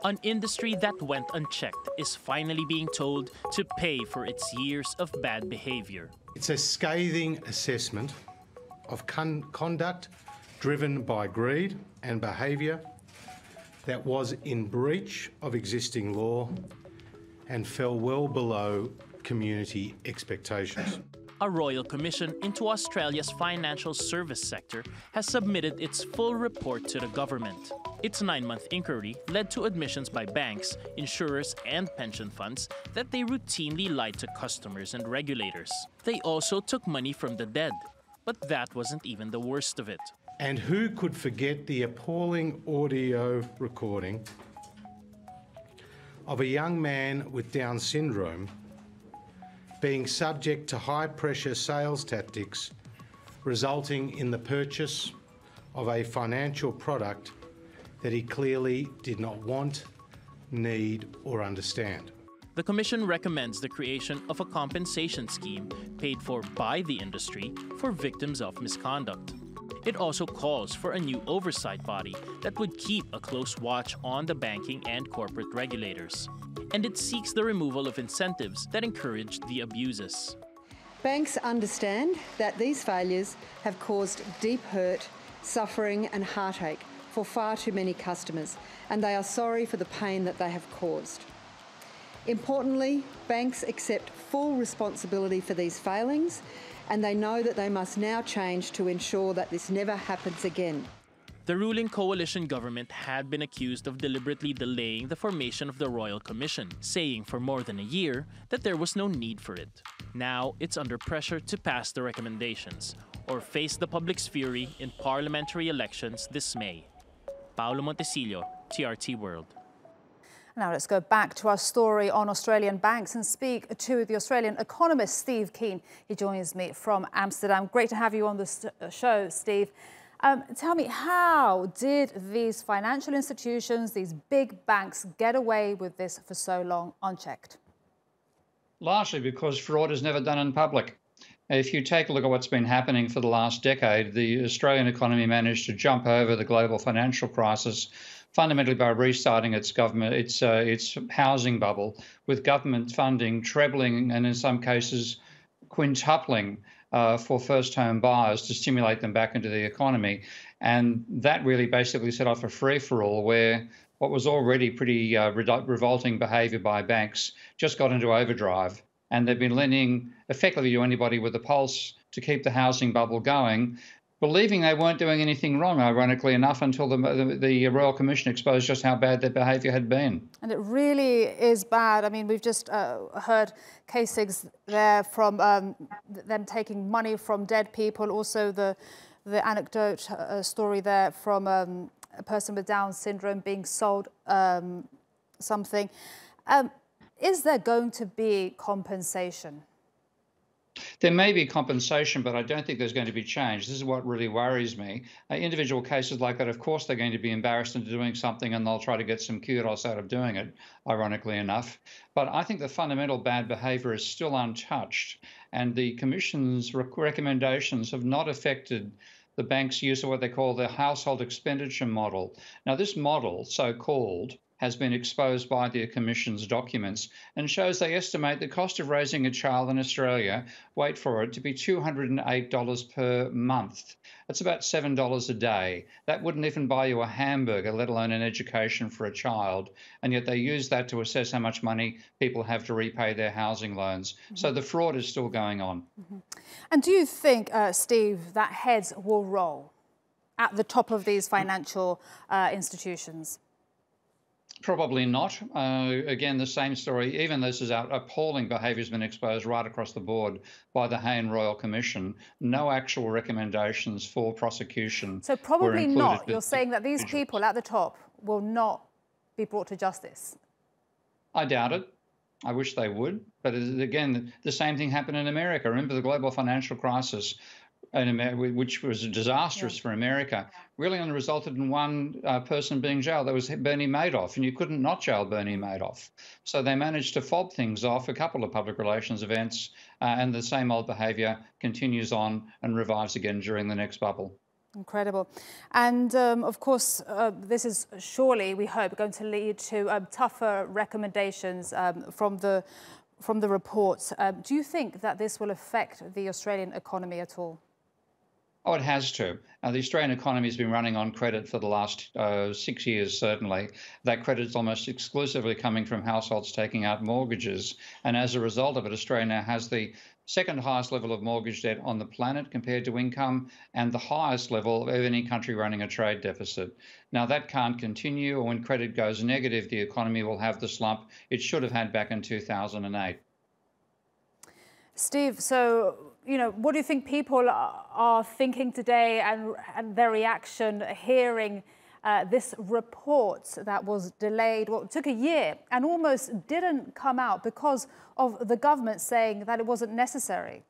An industry that went unchecked is finally being told to pay for its years of bad behavior. It's a scathing assessment of conduct driven by greed and behaviour that was in breach of existing law and fell well below community expectations. A royal commission into Australia's financial service sector has submitted its full report to the government. Its 9-month inquiry led to admissions by banks, insurers, and pension funds that they routinely lied to customers and regulators. They also took money from the dead. But that wasn't even the worst of it. And who could forget the appalling audio recording of a young man with Down syndrome being subject to high-pressure sales tactics, resulting in the purchase of a financial product that he clearly did not want, need, or understand. The Commission recommends the creation of a compensation scheme paid for by the industry for victims of misconduct. It also calls for a new oversight body that would keep a close watch on the banking and corporate regulators. And it seeks the removal of incentives that encourage the abuses. Banks understand that these failures have caused deep hurt, suffering and heartache for far too many customers, and they are sorry for the pain that they have caused. Importantly, banks accept full responsibility for these failings, and they know that they must now change to ensure that this never happens again. The ruling coalition government had been accused of deliberately delaying the formation of the Royal Commission, saying for more than a year that there was no need for it. Now it's under pressure to pass the recommendations or face the public's fury in parliamentary elections this May. Paolo Montecillo, TRT World. Now let's go back to our story on Australian banks and speak to the Australian economist, Steve Keen. He joins me from Amsterdam. Great to have you on the show, Steve. Tell me, how did these financial institutions, these big banks, get away with this for so long unchecked? Largely because fraud is never done in public. If you take a look at what's been happening for the last decade, the Australian economy managed to jump over the global financial crisis fundamentally by restarting its housing bubble, with government funding trebling and in some cases quintupling for first-home buyers to stimulate them back into the economy. And that really basically set off a free-for-all where what was already pretty revolting behaviour by banks just got into overdrive. And they've been lending effectively to anybody with a pulse to keep the housing bubble going, believing they weren't doing anything wrong, ironically enough, until the Royal Commission exposed just how bad their behaviour had been. And it really is bad. I mean, we've just heard cases there from them taking money from dead people. Also, the anecdote story there from a person with Down syndrome being sold something. Is there going to be compensation? There may be compensation, but I don't think there's going to be change. This is what really worries me. Individual cases like that, of course, they're going to be embarrassed into doing something and they'll try to get some kudos out of doing it, ironically enough. But I think the fundamental bad behaviour is still untouched, and the Commission's recommendations have not affected the bank's use of what they call the household expenditure model. Now, this model, so-called, has been exposed by the Commission's documents and shows they estimate the cost of raising a child in Australia, wait for it, to be $208 per month. That's about $7 a day. That wouldn't even buy you a hamburger, let alone an education for a child. And yet they use that to assess how much money people have to repay their housing loans. Mm-hmm. So the fraud is still going on. Mm-hmm. And do you think, Steve, that heads will roll at the top of these financial institutions? Probably not. Again, the same story. Even this is appalling behaviour has been exposed right across the board by the Hayne Royal Commission. No actual recommendations for prosecution. So probably not. You're saying that these people at the top will not be brought to justice? I doubt it. I wish they would. But again, the same thing happened in America. Remember the global financial crisis, which was disastrous for America, really only resulted in one person being jailed. That was Bernie Madoff, and you couldn't not jail Bernie Madoff. So they managed to fob things off, a couple of public relations events, and the same old behaviour continues on and revives again during the next bubble. Incredible. And of course, this is surely, we hope, going to lead to tougher recommendations from the reports. Do you think that this will affect the Australian economy at all? Oh, it has to. The Australian economy has been running on credit for the last 6 years, certainly. That credit is almost exclusively coming from households taking out mortgages. And as a result of it, Australia now has the second highest level of mortgage debt on the planet compared to income, and the highest level of any country running a trade deficit. Now, that can't continue, or when credit goes negative, the economy will have the slump it should have had back in 2008. Steve, so, what do you think people are thinking today and their reaction hearing this report that was delayed, well, it took a year and almost didn't come out because of the government saying that it wasn't necessary?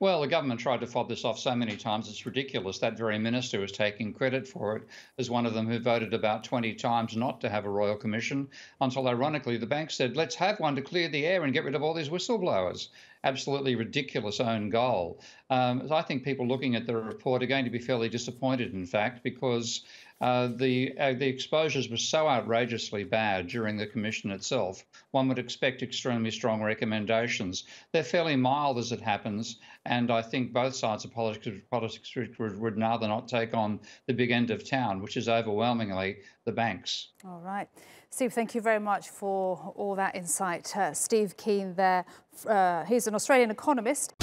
Well, the government tried to fob this off so many times, it's ridiculous. That very minister was taking credit for it as one of them who voted about 20 times not to have a royal commission, until ironically the bank said, let's have one to clear the air and get rid of all these whistleblowers. Absolutely ridiculous own goal. So I think people looking at the report are going to be fairly disappointed, in fact, because the exposures were so outrageously bad during the commission itself. One would expect extremely strong recommendations. They're fairly mild as it happens, and I think both sides of politics would rather not take on the big end of town, which is overwhelmingly the banks. All right. Steve, thank you very much for all that insight. Steve Keen there, he's an Australian economist.